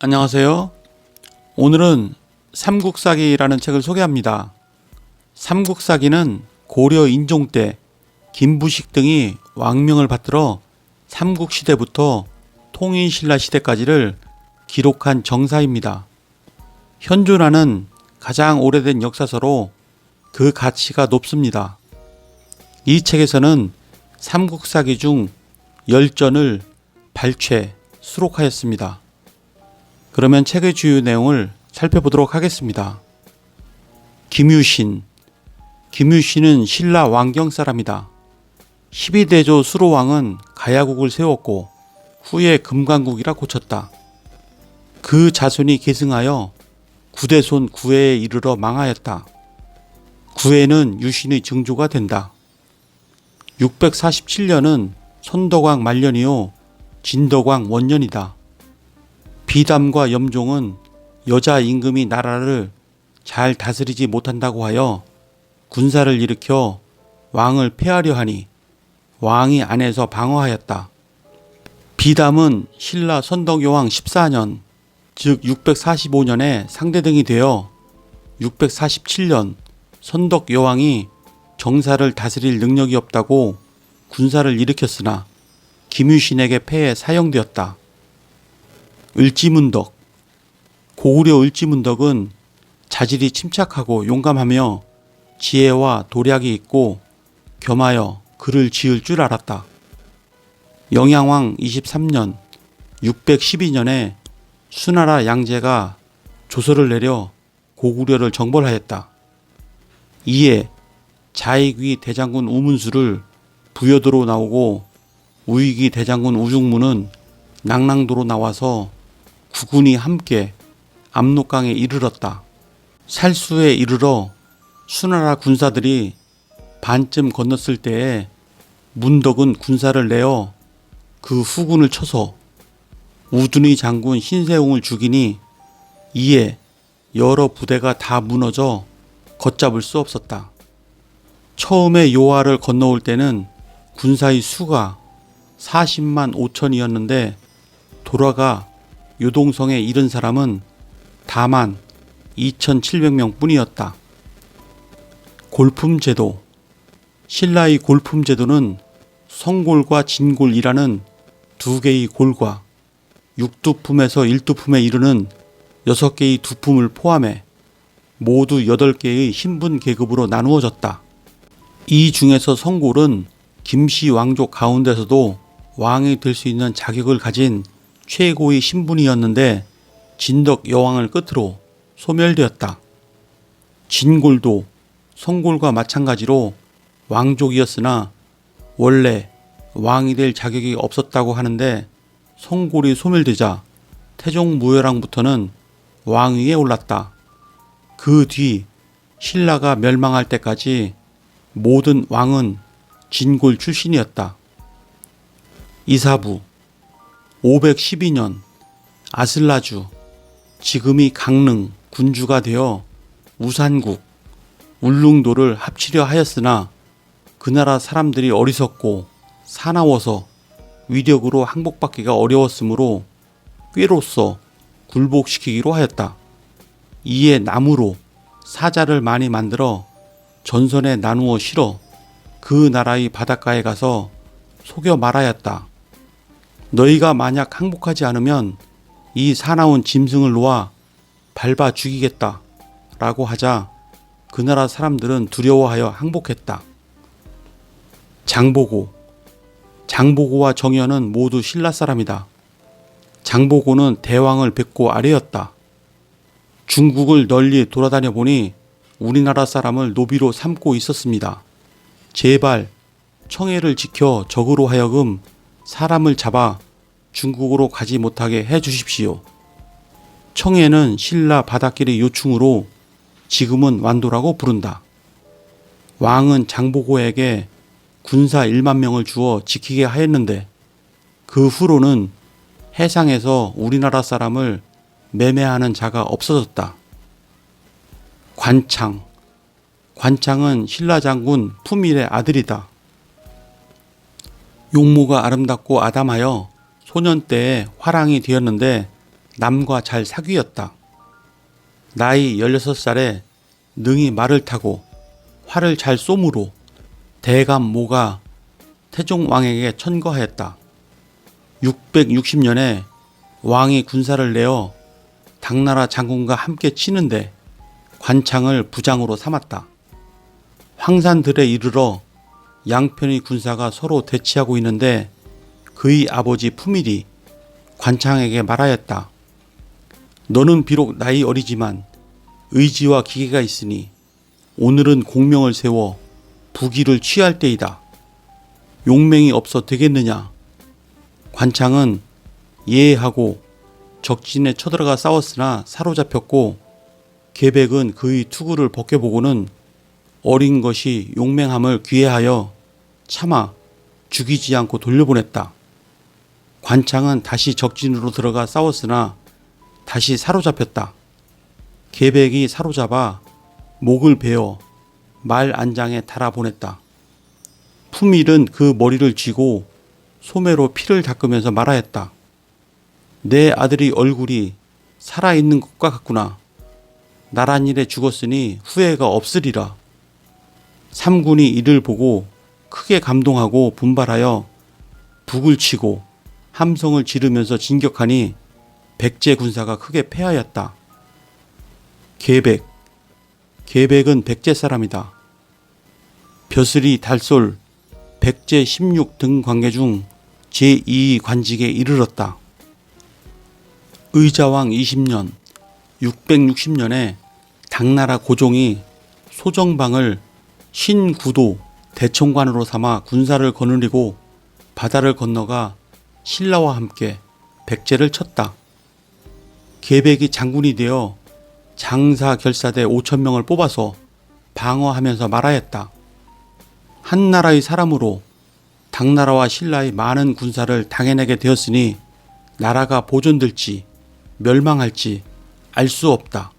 안녕하세요. 오늘은 삼국사기라는 책을 소개합니다. 삼국사기는 고려 인종 때 김부식 등이 왕명을 받들어 삼국시대부터 통인신라 시대까지를 기록한 정사입니다. 현존하는 가장 오래된 역사서로 그 가치가 높습니다. 이 책에서는 삼국사기 중 10전을 발췌, 수록하였습니다. 그러면 책의 주요 내용을 살펴보도록 하겠습니다. 김유신. 김유신은 신라 왕경 사람이다. 12대조 수로왕은 가야국을 세웠고 후에 금강국이라 고쳤다. 그 자손이 계승하여 구대손 구해에 이르러 망하였다. 구해는 유신의 증조가 된다. 647년은 선덕왕 말년이요 진덕왕 원년이다. 비담과 염종은 여자 임금이 나라를 잘 다스리지 못한다고 하여 군사를 일으켜 왕을 폐하려 하니 왕이 안에서 방어하였다. 비담은 신라 선덕여왕 14년 즉 645년에 상대등이 되어 647년 선덕여왕이 정사를 다스릴 능력이 없다고 군사를 일으켰으나 김유신에게 패해 사형되었다. 을지문덕. 고구려 을지문덕은 자질이 침착하고 용감하며 지혜와 도략이 있고 겸하여 글을 지을 줄 알았다. 영양왕 23년 612년에 수나라 양제가 조서를 내려 고구려를 정벌하였다. 이에 자익위 대장군 우문수를 부여도로 나오고 우익위 대장군 우중무는 낙랑도로 나와서 구군이 함께 압록강에 이르렀다. 살수에 이르러 수나라 군사들이 반쯤 건넜을 때에 문덕은 군사를 내어 그 후군을 쳐서 우둔의 장군 신세웅을 죽이니 이에 여러 부대가 다 무너져 걷잡을 수 없었다. 처음에 요하를 건너올 때는 군사의 수가 40만 5천이었는데 돌아가 요동성에 이른 사람은 다만 2,700명 뿐이었다. 골품제도. 신라의 골품제도는 성골과 진골이라는 두 개의 골과 육두품에서 일두품에 이르는 6개의 두품을 포함해 모두 8개의 신분 계급으로 나누어졌다. 이 중에서 성골은 김씨 왕족 가운데서도 왕이 될 수 있는 자격을 가진 최고의 신분이었는데 진덕 여왕을 끝으로 소멸되었다. 진골도 성골과 마찬가지로 왕족이었으나 원래 왕이 될 자격이 없었다고 하는데 성골이 소멸되자 태종무열왕부터는 왕위에 올랐다. 그 뒤 신라가 멸망할 때까지 모든 왕은 진골 출신이었다. 이사부. 512년 아슬라주 지금이 강릉 군주가 되어 우산국, 울릉도를 합치려 하였으나 그 나라 사람들이 어리석고 사나워서 위력으로 항복받기가 어려웠으므로 꾀로써 굴복시키기로 하였다. 이에 나무로 사자를 많이 만들어 전선에 나누어 실어 그 나라의 바닷가에 가서 속여 말하였다. 너희가 만약 항복하지 않으면 이 사나운 짐승을 놓아 밟아 죽이겠다 라고 하자 그 나라 사람들은 두려워하여 항복했다. 장보고. 장보고와 정연은 모두 신라 사람이다. 장보고는 대왕을 뵙고 아뢰었다. 중국을 널리 돌아다녀 보니 우리나라 사람을 노비로 삼고 있었습니다. 제발 청해를 지켜 적으로 하여금 사람을 잡아 중국으로 가지 못하게 해 주십시오. 청해는 신라 바닷길의 요충으로 지금은 완도라고 부른다. 왕은 장보고에게 군사 1만 명을 주어 지키게 하였는데 그 후로는 해상에서 우리나라 사람을 매매하는 자가 없어졌다. 관창. 관창은 신라 장군 품일의 아들이다. 용모가 아름답고 아담하여 소년 때에 화랑이 되었는데 남과 잘 사귀었다. 나이 16살에 능히 말을 타고 활을 잘 쏘므로 대감 모가 태종왕에게 천거하였다. 660년에 왕이 군사를 내어 당나라 장군과 함께 치는데 관창을 부장으로 삼았다. 황산들에 이르러 양편의 군사가 서로 대치하고 있는데 그의 아버지 품일이 관창에게 말하였다. 너는 비록 나이 어리지만 의지와 기계가 있으니 오늘은 공명을 세워 부기를 취할 때이다. 용맹이 없어 되겠느냐? 관창은 예하고 적진에 쳐들어가 싸웠으나 사로잡혔고 계백은 그의 투구를 벗겨보고는 어린 것이 용맹함을 귀해하여 차마 죽이지 않고 돌려보냈다. 관창은 다시 적진으로 들어가 싸웠으나 다시 사로잡혔다. 계백이 사로잡아 목을 베어 말 안장에 달아보냈다. 품일은 그 머리를 쥐고 소매로 피를 닦으면서 말하였다. 내 아들이 얼굴이 살아있는 것과 같구나. 나란 일에 죽었으니 후회가 없으리라. 삼군이 이를 보고 크게 감동하고 분발하여 북을 치고 함성을 지르면서 진격하니 백제 군사가 크게 패하였다. 계백은 백제 사람이다. 벼슬이 달솔 백제 16등 관계 중 제2 관직에 이르렀다. 의자왕 20년 660년에 당나라 고종이 소정방을 신구도 대총관으로 삼아 군사를 거느리고 바다를 건너가 신라와 함께 백제를 쳤다. 계백이 장군이 되어 장사 결사대 5,000명을 뽑아서 방어하면서 말하였다. 한 나라의 사람으로 당나라와 신라의 많은 군사를 당해내게 되었으니 나라가 보존될지 멸망할지 알 수 없다.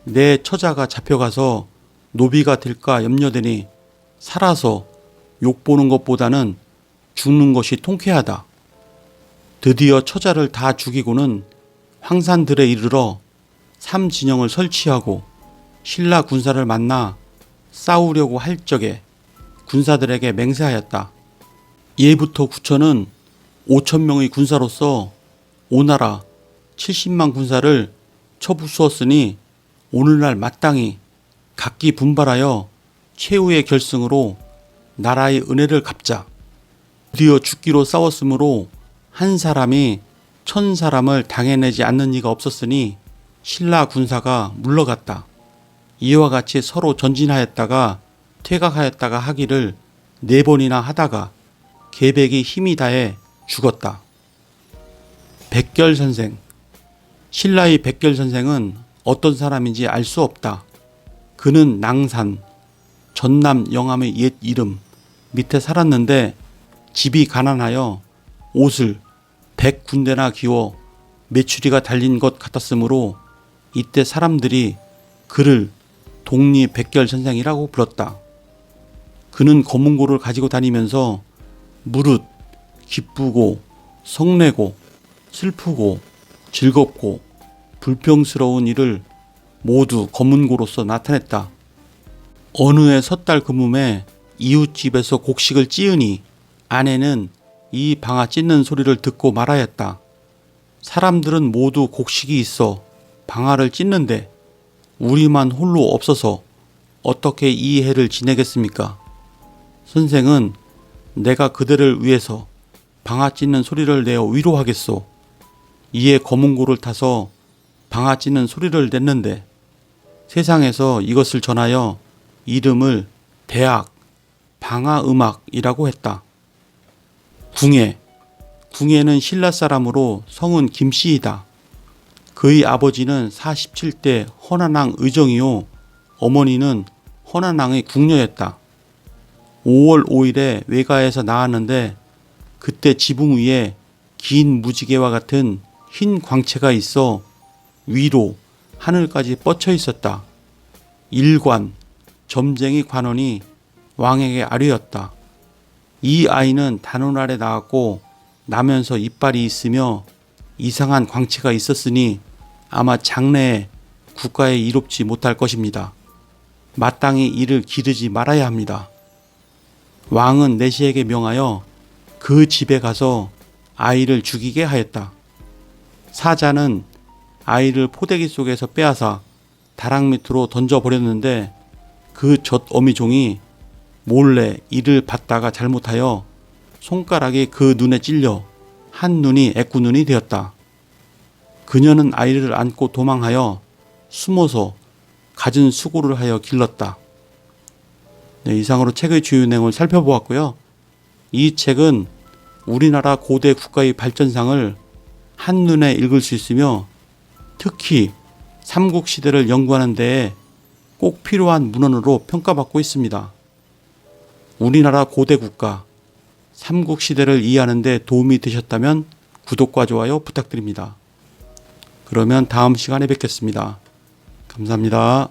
내 처자가 잡혀가서 노비가 될까 염려되니 살아서 욕보는 것보다는 죽는 것이 통쾌하다. 드디어 처자를 다 죽이고는 황산들에 이르러 삼진영을 설치하고 신라 군사를 만나 싸우려고 할 적에 군사들에게 맹세하였다. 예부터 구천은 5,000명의 군사로서 오나라 70만 군사를 쳐부수었으니 오늘날 마땅히 각기 분발하여 최후의 결승으로 나라의 은혜를 갚자. 드디어 죽기로 싸웠으므로 한 사람이 1,000사람을 당해내지 않는 이가 없었으니 신라 군사가 물러갔다. 이와 같이 서로 전진하였다가 퇴각하였다가 하기를 4번이나 하다가 계백이 힘이 다해 죽었다. 백결선생. 신라의 백결선생은 어떤 사람인지 알 수 없다. 그는 낭산, 전남 영암의 옛 이름 밑에 살았는데 집이 가난하여 옷을 100군데나 기워 메추리가 달린 것 같았으므로 이때 사람들이 그를 독립백결선생이라고 불렀다. 그는 검은고를 가지고 다니면서 무릇 기쁘고 성내고 슬프고 즐겁고 불평스러운 일을 모두 검은고로서 나타냈다. 어느 해 섣달 그물에 이웃집에서 곡식을 찌으니 아내는 이 방아 찢는 소리를 듣고 말하였다. 사람들은 모두 곡식이 있어 방아를 찢는데 우리만 홀로 없어서 어떻게 이 해를 지내겠습니까? 선생은 내가 그대를 위해서 방아 찢는 소리를 내어 위로하겠소. 이에 검은고를 타서 방아 찢는 소리를 냈는데 세상에서 이것을 전하여 이름을 대학 방아음악이라고 했다. 궁예는 신라 사람으로 성은 김씨이다. 그의 아버지는 47대 헌안왕 의정이요 어머니는 헌안왕의 궁녀였다. 5월 5일에 외가에서 나왔는데 그때 지붕 위에 긴 무지개와 같은 흰 광채가 있어 위로 하늘까지 뻗쳐 있었다. 일관, 점쟁이 관원이 왕에게 아뢰었다. 이 아이는 단오날에 나왔고 나면서 이빨이 있으며 이상한 광치가 있었으니 아마 장래에 국가에 이롭지 못할 것입니다. 마땅히 이를 기르지 말아야 합니다. 왕은 내시에게 명하여 그 집에 가서 아이를 죽이게 하였다. 사자는 아이를 포대기 속에서 빼앗아 다락 밑으로 던져버렸는데 그 젖 어미종이 몰래 이를 받다가 잘못하여 손가락이 그 눈에 찔려 한 눈이 애꾸눈이 되었다. 그녀는 아이를 안고 도망하여 숨어서 갖은 수고를 하여 길렀다. 네, 이상으로 책의 주요 내용을 살펴보았고요. 이 책은 우리나라 고대 국가의 발전상을 한눈에 읽을 수 있으며 특히 삼국시대를 연구하는 데에 꼭 필요한 문헌으로 평가받고 있습니다. 우리나라 고대 국가 삼국시대를 이해하는 데 도움이 되셨다면 구독과 좋아요 부탁드립니다. 그러면 다음 시간에 뵙겠습니다. 감사합니다.